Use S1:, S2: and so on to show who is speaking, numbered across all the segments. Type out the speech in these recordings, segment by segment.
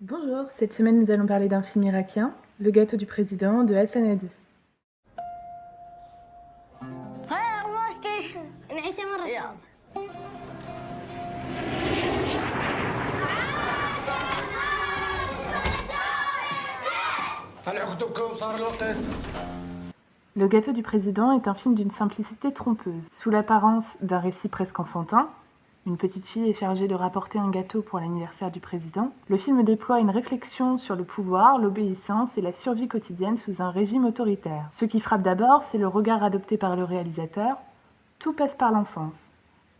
S1: Bonjour, cette semaine nous allons parler d'un film irakien, Le gâteau du président de Hassan Hadi.
S2: ها غواصتي نعيتها مرة يلا
S3: طلعوا كتبكم صار الوقت.
S1: Le gâteau du président est un film d'une simplicité trompeuse. Sous l'apparence d'un récit presque enfantin, une petite fille est chargée de rapporter un gâteau pour l'anniversaire du président. Le film déploie une réflexion sur le pouvoir, l'obéissance et la survie quotidienne sous un régime autoritaire. Ce qui frappe d'abord, c'est le regard adopté par le réalisateur. Tout passe par l'enfance.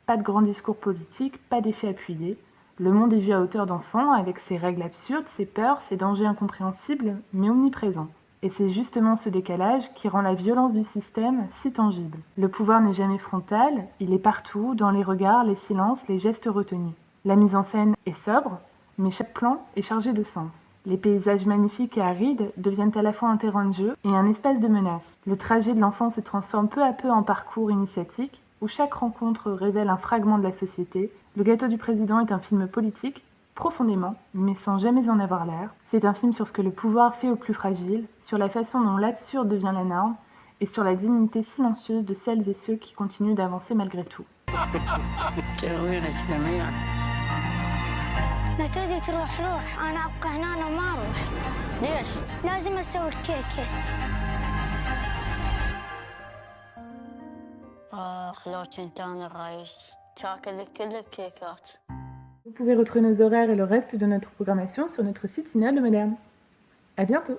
S1: Pas de grands discours politiques, pas d'effets appuyés. Le monde est vu à hauteur d'enfant, avec ses règles absurdes, ses peurs, ses dangers incompréhensibles, mais omniprésents. Et c'est justement ce décalage qui rend la violence du système si tangible. Le pouvoir n'est jamais frontal, il est partout, dans les regards, les silences, les gestes retenus. La mise en scène est sobre, mais chaque plan est chargé de sens. Les paysages magnifiques et arides deviennent à la fois un terrain de jeu et un espace de menace. Le trajet de l'enfant se transforme peu à peu en parcours initiatique, où chaque rencontre révèle un fragment de la société. Le gâteau du président est un film politique, profondément, mais sans jamais en avoir l'air. C'est un film sur ce que le pouvoir fait aux plus fragiles, sur la façon dont l'absurde devient la norme, et sur la dignité silencieuse de celles et ceux qui continuent d'avancer malgré tout.
S2: لا تودي تروح روح أنا أبقى هنا أنا ما أروح ليش؟ لازم أسوي الكيكة لو كنت أنا الرئيس تاكل كل الكيكات.
S1: Vous pouvez retrouver nos horaires et le reste de notre programmation sur notre site Cinéma Le Moderne. À bientôt!